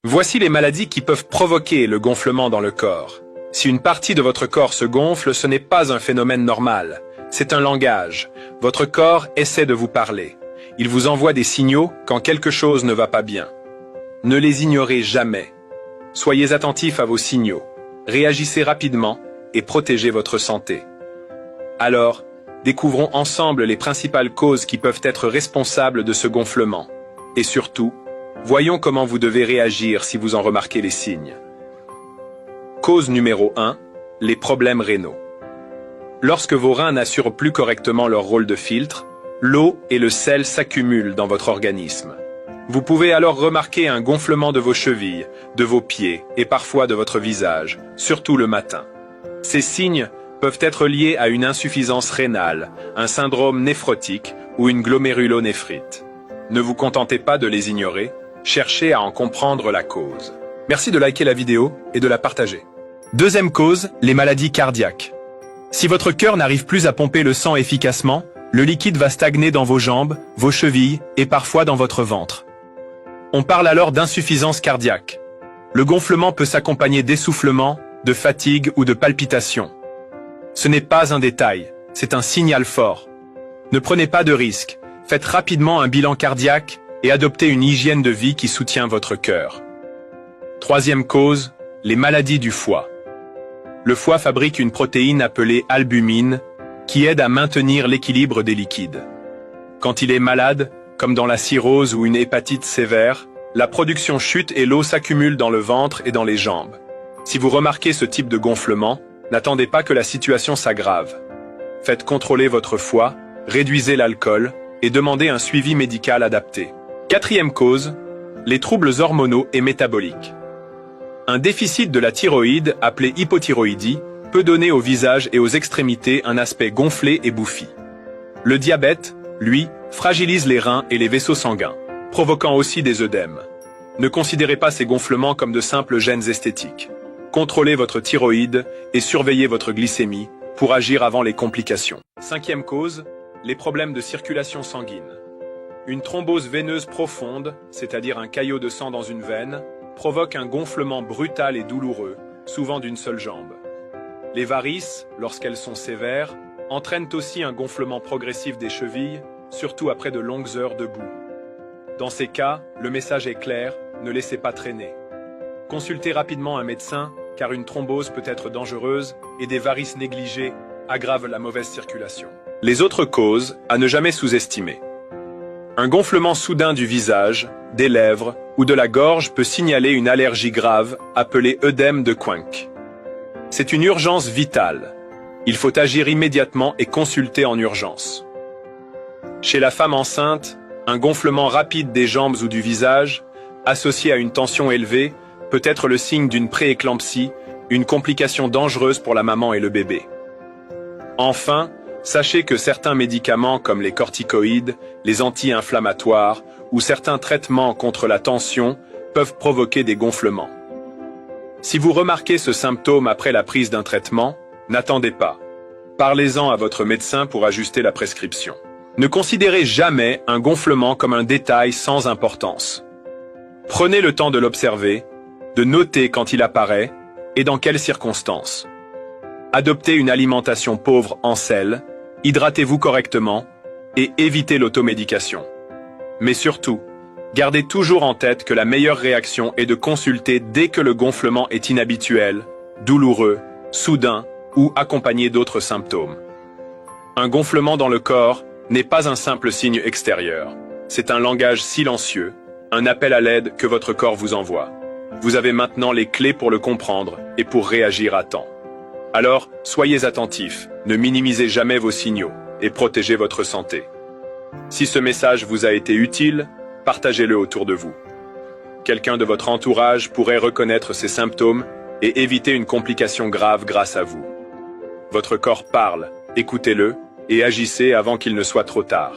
Voici les maladies qui peuvent provoquer le gonflement dans le corps. Si une partie de votre corps se gonfle, ce n'est pas un phénomène normal. C'est un langage. Votre corps essaie de vous parler. Il vous envoie des signaux quand quelque chose ne va pas bien. Ne les ignorez jamais. Soyez attentifs à vos signaux. Réagissez rapidement et protégez votre santé. Alors, découvrons ensemble les principales causes qui peuvent être responsables de ce gonflement. Et surtout, voyons comment vous devez réagir si vous en remarquez les signes. Cause numéro 1, les problèmes rénaux. Lorsque vos reins n'assurent plus correctement leur rôle de filtre, l'eau et le sel s'accumulent dans votre organisme. Vous pouvez alors remarquer un gonflement de vos chevilles, de vos pieds et parfois de votre visage, surtout le matin. Ces signes peuvent être liés à une insuffisance rénale, un syndrome néphrotique ou une glomérulonéphrite. Ne vous contentez pas de les ignorer, cherchez à en comprendre la cause. Merci de liker la vidéo et de la partager. Deuxième cause, les maladies cardiaques. Si votre cœur n'arrive plus à pomper le sang efficacement, le liquide va stagner dans vos jambes, vos chevilles et parfois dans votre ventre. On parle alors d'insuffisance cardiaque. Le gonflement peut s'accompagner d'essoufflement, de fatigue ou de palpitations. Ce n'est pas un détail, c'est un signal fort. Ne prenez pas de risques, faites rapidement un bilan cardiaque et adoptez une hygiène de vie qui soutient votre cœur. Troisième cause, les maladies du foie. Le foie fabrique une protéine appelée albumine qui aide à maintenir l'équilibre des liquides. Quand il est malade, comme dans la cirrhose ou une hépatite sévère, la production chute et l'eau s'accumule dans le ventre et dans les jambes. Si vous remarquez ce type de gonflement, n'attendez pas que la situation s'aggrave. Faites contrôler votre foie, réduisez l'alcool et demandez un suivi médical adapté. Quatrième cause, les troubles hormonaux et métaboliques. Un déficit de la thyroïde, appelé hypothyroïdie, peut donner au visage et aux extrémités un aspect gonflé et bouffi. Le diabète, lui, fragilise les reins et les vaisseaux sanguins, provoquant aussi des œdèmes. Ne considérez pas ces gonflements comme de simples gènes esthétiques. Contrôlez votre thyroïde et surveillez votre glycémie pour agir avant les complications. Cinquième cause, les problèmes de circulation sanguine. Une thrombose veineuse profonde, c'est-à-dire un caillot de sang dans une veine, provoque un gonflement brutal et douloureux, souvent d'une seule jambe. Les varices, lorsqu'elles sont sévères, entraînent aussi un gonflement progressif des chevilles, surtout après de longues heures debout. Dans ces cas, le message est clair, ne laissez pas traîner. Consultez rapidement un médecin, car une thrombose peut être dangereuse et des varices négligées aggravent la mauvaise circulation. Les autres causes à ne jamais sous-estimer. Un gonflement soudain du visage, des lèvres ou de la gorge peut signaler une allergie grave appelée œdème de Quincke. C'est une urgence vitale. Il faut agir immédiatement et consulter en urgence. Chez la femme enceinte, un gonflement rapide des jambes ou du visage, associé à une tension élevée, peut être le signe d'une prééclampsie, une complication dangereuse pour la maman et le bébé. Enfin, sachez que certains médicaments comme les corticoïdes, les anti-inflammatoires ou certains traitements contre la tension peuvent provoquer des gonflements. Si vous remarquez ce symptôme après la prise d'un traitement, n'attendez pas. Parlez-en à votre médecin pour ajuster la prescription. Ne considérez jamais un gonflement comme un détail sans importance. Prenez le temps de l'observer, de noter quand il apparaît et dans quelles circonstances. Adoptez une alimentation pauvre en sel, hydratez-vous correctement et évitez l'automédication. Mais surtout, gardez toujours en tête que la meilleure réaction est de consulter dès que le gonflement est inhabituel, douloureux, soudain ou accompagné d'autres symptômes. Un gonflement dans le corps n'est pas un simple signe extérieur. C'est un langage silencieux, un appel à l'aide que votre corps vous envoie. Vous avez maintenant les clés pour le comprendre et pour réagir à temps. Alors, soyez attentifs, ne minimisez jamais vos signaux et protégez votre santé. Si ce message vous a été utile, partagez-le autour de vous. Quelqu'un de votre entourage pourrait reconnaître ces symptômes et éviter une complication grave grâce à vous. Votre corps parle, écoutez-le et agissez avant qu'il ne soit trop tard.